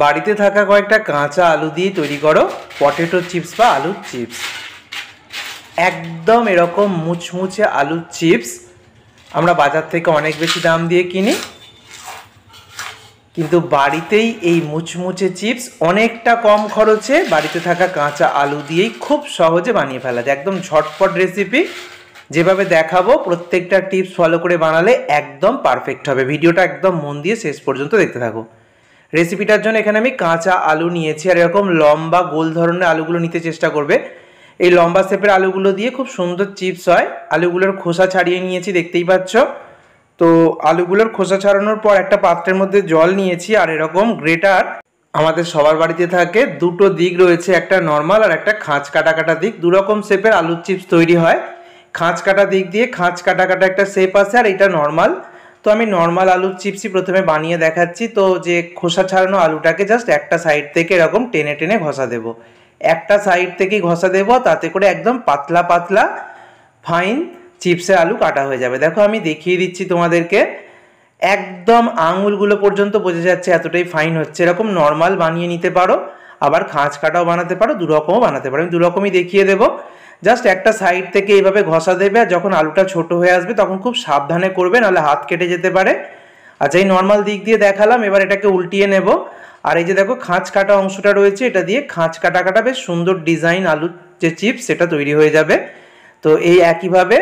বাড়িতে থাকা কয়েকটা কাঁচা আলু দিয়ে তৈরি করো পটেটো চিপস বা আলুর চিপস। একদম এরকম মুচমুচে আলুর চিপস আমরা বাজার থেকে অনেক বেশি দাম দিয়ে কিনি, কিন্তু বাড়িতেই এই মুচমুচে চিপস অনেকটা কম খরচে বাড়িতে থাকা কাঁচা আলু দিয়েই খুব সহজে বানিয়ে ফেলা যায়। একদম ঝটপট রেসিপি, যেভাবে দেখাবো প্রত্যেকটা টিপস ফলো করে বানালে একদম পারফেক্ট হবে। ভিডিওটা একদম মন দিয়ে শেষ পর্যন্ত দেখতে থাকো। রেসিপিটার জন্য এখানে আমি কাঁচা আলু নিয়েছি, আর এরকম লম্বা গোল ধরনের আলুগুলো নিতে চেষ্টা করবে। এই লম্বা শেপের আলুগুলো দিয়ে খুব সুন্দর চিপস হয়। আলুগুলোর খোসা ছাড়িয়ে নিয়েছি, দেখতেই পাচ্ছ। তো আলুগুলোর খোসা ছাড়ানোর পর একটা পাত্রের মধ্যে জল নিয়েছি, আর এরকম গ্রেটার আমাদের সবার বাড়িতে থাকে। দুটো দিক রয়েছে, একটা নর্মাল আর একটা খাঁজ কাটা কাটা দিক। দুরকম শেপের আলুর চিপস তৈরি হয়। খাঁজ কাটা দিক দিয়ে খাঁজ কাটা কাটা একটা শেপ আছে, আর এটা নর্মাল। তো আমি নর্মাল আলুর চিপসই প্রথমে বানিয়ে দেখাচ্ছি। তো যে খোসা ছাড়ানো আলুটাকে জাস্ট একটা সাইড থেকে এরকম টেনে টেনে ঘষা দেবো। একটা সাইড থেকেই ঘষা দেবো, তাতে করে একদম পাতলা পাতলা ফাইন চিপসের আলু কাটা হয়ে যাবে। দেখো আমি দেখিয়ে দিচ্ছি তোমাদেরকে, একদম আঙুলগুলো পর্যন্ত বোঝা যাচ্ছে এতটাই ফাইন হচ্ছে। এরকম নর্মাল বানিয়ে নিতে পারো, আবার খাঁজ কাটাও বানাতে পারো, দুরকমও বানাতে পারো। আমি দুরকমই দেখিয়ে দেবো। জাস্ট একটা সাইড থেকে এইভাবে ঘষা দেবে, আর যখন আলুটা ছোট হয়ে আসবে তখন খুব সাবধানে করবে, নাহলে হাত কেটে যেতে পারে। আচ্ছা, এই নর্মাল দিক দিয়ে দেখালাম, এবার এটাকে উল্টিয়ে নেব। আর এই যে দেখো খাঁজ কাটা অংশটা রয়েছে, এটা দিয়ে খাঁজ কাটা কাটা বেশ সুন্দর ডিজাইন আলুর যে চিপস সেটা তৈরি হয়ে যাবে। তো এই একইভাবে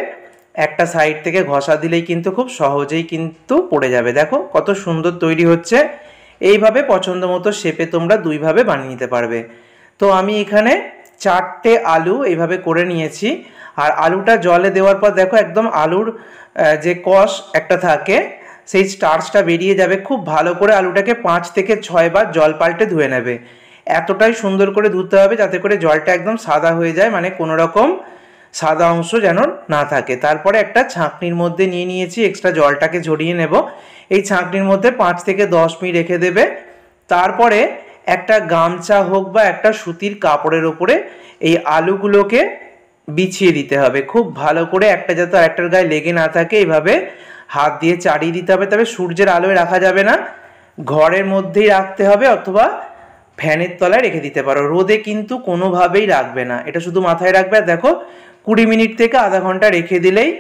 একটা সাইড থেকে ঘষা দিলেই কিন্তু খুব সহজেই কিন্তু পড়ে যাবে। দেখো কত সুন্দর তৈরি হচ্ছে। এইভাবে পছন্দ মতো শেপে তোমরা দুইভাবে বানিয়ে নিতে পারবে। তো আমি এখানে 4টে আলু এইভাবে করে নিয়েছি। আর আলুটা জলে দেওয়ার পর দেখো একদম আলুর যে কষ একটা থাকে সেই স্টার্চটা বেরিয়ে যাবে। খুব ভালো করে আলুটাকে 5 থেকে 6 বার জল পাল্টে ধুয়ে নেবে। এতটাই সুন্দর করে ধুতে হবে যাতে করে জলটা একদম সাদা হয়ে যায়, মানে কোনো রকম সাদা অংশ যেন না থাকে। তারপরে একটা ছাঁকনির মধ্যে নিয়ে নিয়েছি, এক্সট্রা জলটাকে ঝরিয়ে নেব। এই ছাঁকনির মধ্যে 5 থেকে 10 মিনিট রেখে দেবে। তারপরে একটা গামছা হোক বা একটা সুতির কাপড়ের ওপরে এই আলুগুলোকে বিছিয়ে দিতে হবে খুব ভালো করে, একটা যাতে আরেকটার গায়ে লেগে না থাকে। এইভাবে হাত দিয়ে চাড়িয়ে দিতে হবে। তবে সূর্যের আলোয় রাখা যাবে না, ঘরের মধ্যেই রাখতে হবে, অথবা ফ্যানের তলায় রেখে দিতে পারো। রোদে কিন্তু কোনোভাবেই রাখবে না, এটা শুধু মাথায় রাখবে। আর দেখো 20 মিনিট থেকে আধা ঘন্টা রেখে দিলেই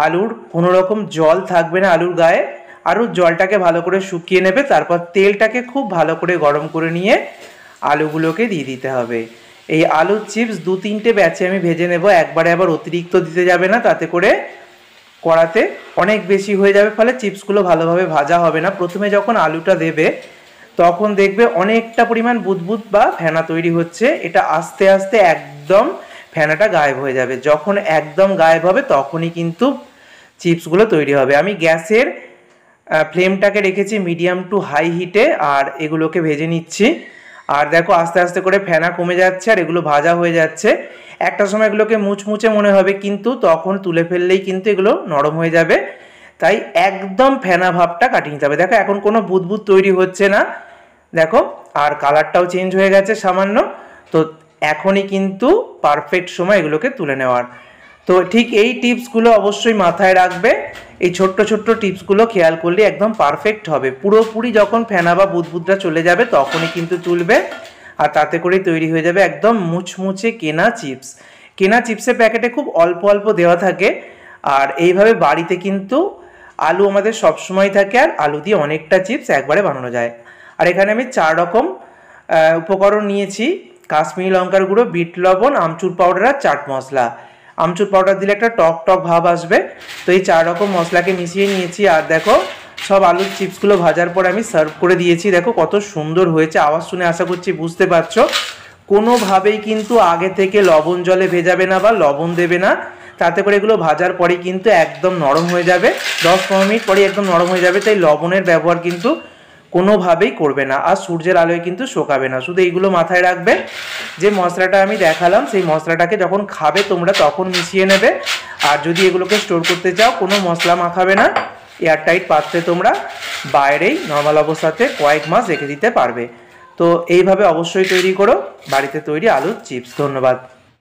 আলুর কোনো রকম জল থাকবে না আলুর গায়ে। আরও জলটাকে ভালো করে শুকিয়ে নেবে। তারপর তেলটাকে খুব ভালো করে গরম করে নিয়ে আলুগুলোকে দিয়ে দিতে হবে। এই আলুর চিপস 2-3টে ব্যাচে আমি ভেজে নেব, একবারে আবার অতিরিক্ত দিতে যাবে না, তাতে করে কড়াতে অনেক বেশি হয়ে যাবে, ফলে চিপসগুলো ভালোভাবে ভাজা হবে না। প্রথমে যখন আলুটা দেবে তখন দেখবে অনেকটা পরিমাণ বুদবুদ বা ফেনা তৈরি হচ্ছে। এটা আস্তে আস্তে একদম ফেনাটা গায়েব হয়ে যাবে। যখন একদম গায়েব হবে তখনই কিন্তু চিপসগুলো তৈরি হবে। আমি গ্যাসের ফ্লেমটাকে রেখেছি মিডিয়াম টু হাই হিটে, আর এগুলোকে ভেজে নিচ্ছি। আর দেখো আস্তে আস্তে করে ফেনা কমে যাচ্ছে আর এগুলো ভাজা হয়ে যাচ্ছে। একটা সময় এগুলোকে মুচমুচে মনে হবে, কিন্তু তখন তুলে ফেললেই কিন্তু এগুলো নরম হয়ে যাবে। তাই একদম ফেনা ভাবটা কাটিয়ে নিতে হবে। দেখো এখন কোনো বুদবুদ তৈরি হচ্ছে না, দেখো, আর কালারটাও চেঞ্জ হয়ে গেছে সামান্য। তো এখনই কিন্তু পারফেক্ট সময় এগুলোকে তুলে নেওয়ার। তো ঠিক এই টিপসগুলো অবশ্যই মাথায় রাখবে। এই ছোট্ট ছোট্ট টিপসগুলো খেয়াল করলে একদম পারফেক্ট হবে। পুরোপুরি যখন ফেনা বা বুদবুদটা চলে যাবে তখনই কিন্তু তুলবে, আর তাতে করেই তৈরি হয়ে যাবে একদম মুচমুচে কেনা চিপস। কেনা চিপসের প্যাকেটে খুব অল্প অল্প দেওয়া থাকে, আর এইভাবে বাড়িতে কিন্তু আলু আমাদের সবসময় থাকে, আর আলু দিয়ে অনেকটা চিপস একবারে বানানো যায়। আর এখানে আমি 4 রকম উপকরণ নিয়েছি: কাশ্মীরি লঙ্কার গুঁড়ো, বিট লবণ, আমচুর পাউডার আর চাট মশলা। আমচুর পাউডার দিলে একটা টক টক ভাব আসবে। তো এই 4 রকম মশলাকে মিশিয়ে নিয়েছি। আর দেখো সব আলুর চিপসগুলো ভাজার পর আমি সার্ভ করে দিয়েছি। দেখো কত সুন্দর হয়েছে, আওয়াজ শুনে আশা করছি বুঝতে পারছো। কোনোভাবেই কিন্তু আগে থেকে লবণ জলে ভেজাবে না বা লবণ দেবে না, তাতে করে এগুলো ভাজার পরে কিন্তু একদম নরম হয়ে যাবে। 10-15 মিনিট পরে একদম নরম হয়ে যাবে। তাই লবণের ব্যবহার কিন্তু কোনোভাবেই করবে না, আর সূর্যের আলোয় কিন্তু শোকাবে না। শুধু এইগুলো মাথায় রাখবে। যে মশলাটা আমি দেখালাম সেই মশলাটাকে যখন খাবে তোমরা তখন মিশিয়ে নেবে। আর যদি এগুলোকে স্টোর করতে চাও কোনো মশলা মাখাবে না, এয়ারটাইট পাত্রে তোমরা বাইরেই নর্মাল অবস্থাতে কয়েক মাস রেখে দিতে পারবে। তো এইভাবে অবশ্যই তৈরি করো বাড়িতে তৈরি আলুর চিপস। ধন্যবাদ।